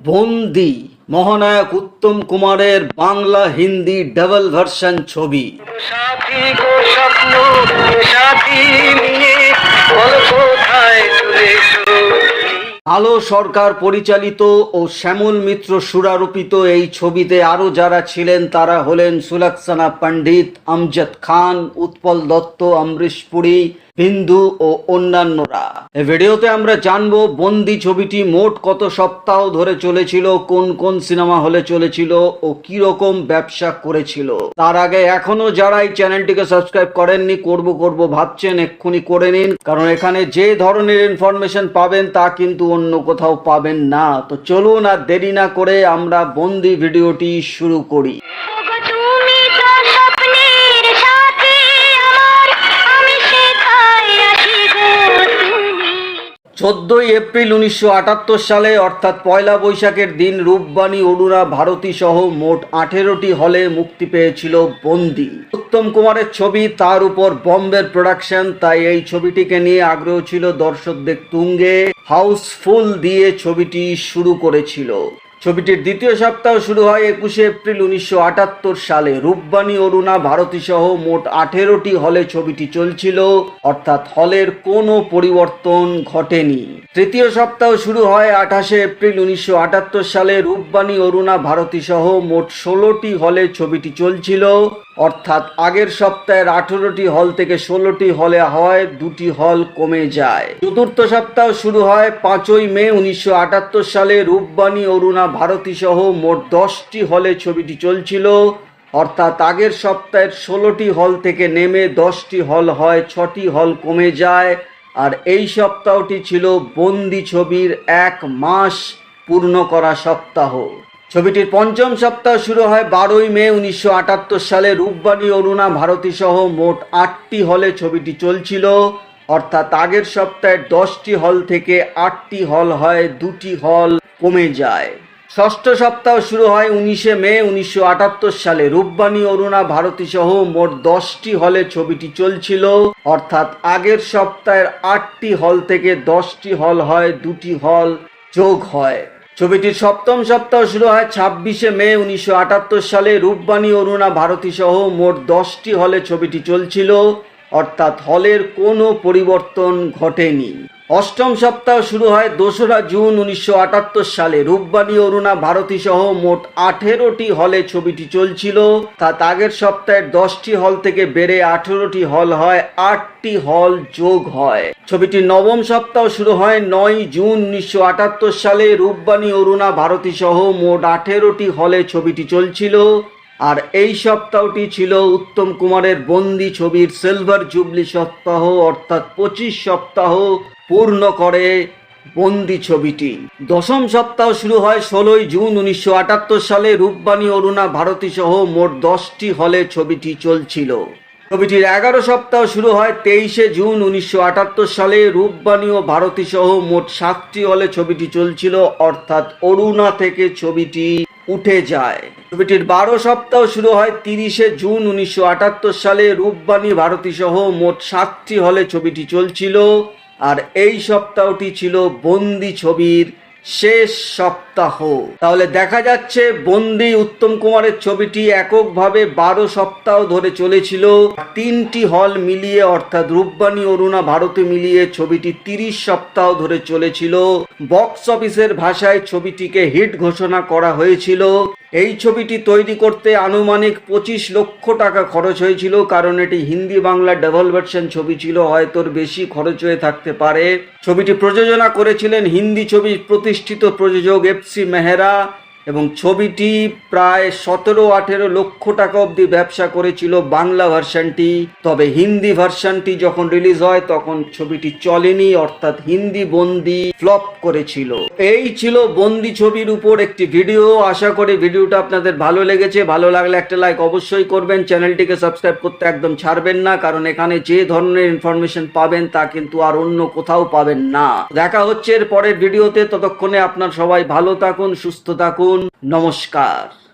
বন্দি মহানায়ক উত্তম কুমারের বাংলা হিন্দি ডাবল ভার্সন ছবি। সাথী গো স্বপ্ন সাথী নিয়ে বল কোথায় চলেছো। আলো সরকার পরিচালিত ও শ্যামল মিত্র সুরারোপিত এই ছবিতে আরো যারা ছিলেন তারা হলেন সুলক্ষণা পণ্ডিত, আমজাদ খান, উৎপল দত্ত, অমরিশ পুরী, বিন্দু ও অন্যান্যরা। এই ভিডিওতে আমরা জানবো বন্দি ছবিটি মোট কত সপ্তাহ ধরে চলেছিল, কোন কোন সিনেমা হলে চলেছিল ও কি রকম ব্যবসা করেছিল। তার আগে এখনো যারা এই চ্যানেলটিকে সাবস্ক্রাইব করেননি, করব ভাবছেন, এক্ষুনি করে নিন, কারণ এখানে যে ধরনের ইনফরমেশন পাবেন তা কিন্তু অন্য কোথাও পাবেন না। তো চলুন আর দেরি না করে আমরা বন্দি ভিডিওটি শুরু করি। 14 এপ্রিল 1978 সালে অর্থাৎ পয়লা বৈশাখের দিন রূপবাণী, অরুণা, ভারতী সহ মোট 18টি হলে মুক্তি পেয়েছিল বন্দি। উত্তম কুমারের ছবি, তার উপর বম্বের প্রোডাকশন, তাই এই ছবিটিকে নিয়ে আগ্রহ ছিল দর্শকদের তুঙ্গে। হাউসফুল দিয়ে ছবিটি শুরু করেছিল। ছবিটির দ্বিতীয় সপ্তাহ শুরু হয় 21 এপ্রিল 1978 সালে। রূপবাণী, অরুণা, ভারতী সহ মোট 18টি হলে ছবিটি চলছিল, অর্থাৎ হলের কোনো পরিবর্তন ঘটেনি। তৃতীয় সপ্তাহ শুরু হয় 28 এপ্রিল 1978 সালে। রূপবাণী, অরুণা, ভারতী সহ মোট 16টি হলে ছবিটি চলছিল, অর্থাৎ আগের সপ্তাহের 18টি হল থেকে 16টি হলে হয়, 2টি হল কমে যায়। চতুর্থ সপ্তাহ শুরু হয় 5ই মে 1978 সালে। রূপবাণী, অরুণা, ভারতী সহ মোট 10টি হলে ছবিটি চলছিল, অর্থাৎ আগের সপ্তাহের 16টি হল থেকে নেমে 10টি হল হয়, 6টি হল কমে যায়। আর এই সপ্তাহটি ছিল বন্দি ছবির 1 মাস পূর্ণ করা সপ্তাহ। ছবিটির পঞ্চম সপ্তাহ শুরু হয় 12ই মে 1978 সালে। রূপবাণী, অরুণা, ভারতী সহ মোট 8টি হলে ছবিটি চলছিল, অর্থাৎ আগের সপ্তাহের 10টি হল থেকে 8টি হল হয়, 2টি হল কমে যায়। ষষ্ঠ সপ্তাহ শুরু হয় 19 মে 1978 সালে। রূপবাণী, অরুণা, ভারতী সহ মোট 10টি হলে ছবিটি চলছিল, অর্থাৎ আগের সপ্তাহের 8টি হল থেকে 10টি হল হয়, 2টি হল যোগ হয়। ছবিটির সপ্তম সপ্তাহ শুরু হয় 26 মে 1978 সালে। রূপবাণী, অরুণা, ভারতী সহ মোট 10টি হলে ছবিটি চলছিল, অর্থাৎ হলের কোনো পরিবর্তন ঘটেনি। অষ্টম সপ্তাহ শুরু হয় 2রা জুন 1978 সালে। রূপবাণী, অরুণা, ভারতী সহ মোট 18টি হলে ছবিটি চলছিল, তা আগের সপ্তাহের 10টি হল থেকে বেড়ে 18টি হল হয়, 8টি হল যোগ হয়। ছবিটির নবম সপ্তাহ শুরু হয় 9 জুন 1978 সালে। রূপবাণী, অরুণা, ভারতী সহ মোট 18টি হলে ছবিটি চলছিল, আর এই সপ্তাহটি ছিল উত্তম কুমারের বন্দি ছবির সিলভার জুবলি সপ্তাহ, অর্থাৎ 25 সপ্তাহ পূর্ণ করে বন্দি ছবিটি। দশম সপ্তাহ শুরু হয় 16 জুন 1978 সালে। রূপবাণী, অরুণা, ভারতী সহ মোট 10টি হলে ছবিটি চলছিল। ছবিটির 11 সপ্তাহ শুরু হয় 23 জুন 1978 সালে। রূপবাণী ও ভারতী সহ মোট 7টি হলে ছবিটি চলছিল, অর্থাৎ অরুণা থেকে ছবিটি উঠে যায়। ছবিটির 12 সপ্তাহ শুরু হয় 30 জুন 1978 সালে। রূপবাণী, ভারতী সহ মোট 7টি হলে ছবিটি চলছিল, আর এই সপ্তাহটি ছিল বন্দি ছবির শেষ সপ্তাহ। তাহলে দেখা যাচ্ছে বন্দি উত্তম কুমারের ছবিটি এককভাবে 12 সপ্তাহ ধরে চলেছিল। 3টি হল মিলিয়ে, অর্থাৎ রূপবাণী, অরুণা, ভারতী মিলিয়ে ছবিটি 30 সপ্তাহ ধরে চলেছিল। বক্স অফিসের ভাষায় ছবিটিকে হিট ঘোষণা করা হয়েছিল। এই ছবিটি তৈরি করতে আনুমানিক 25 লক্ষ টাকা খরচ হয়েছিল, কারণ এটি হিন্দি বাংলা ডাবল ভার্সন ছবি ছিল, হয়তো বেশি খরচ হয়ে থাকতে পারে। ছবিটি প্রযোজনা করেছিলেন হিন্দি ছবির প্রতিষ্ঠিত প্রযোজক FC মেহরা, এবং ছবিটি প্রায় 17-18 লক্ষ টাকা অবধি ব্যবসা করেছিল বাংলা ভার্সনটি। তবে হিন্দি ভার্সনটি যখন রিলিজ হয় তখন ছবিটি চলেনি, অর্থাৎ হিন্দি বন্দি ফ্লপ করেছিল। এই ছিল বন্দি ছবির উপর একটি ভিডিও। আশা করি ভিডিওটা আপনাদের ভালো লেগেছে। ভালো লাগলে একটা লাইক অবশ্যই করবেন। চ্যানেলটিকে সাবস্ক্রাইব করতে একদম ছাড়বেন না, কারণ এখানে যে ধরনের ইনফরমেশন পাবেন তা কিন্তু আর অন্য কোথাও পাবেন না। দেখা হচ্ছে এর পরের ভিডিওতে। ততক্ষণে আপনার সবাই ভালো থাকুন, সুস্থ থাকুন। নমস্কার।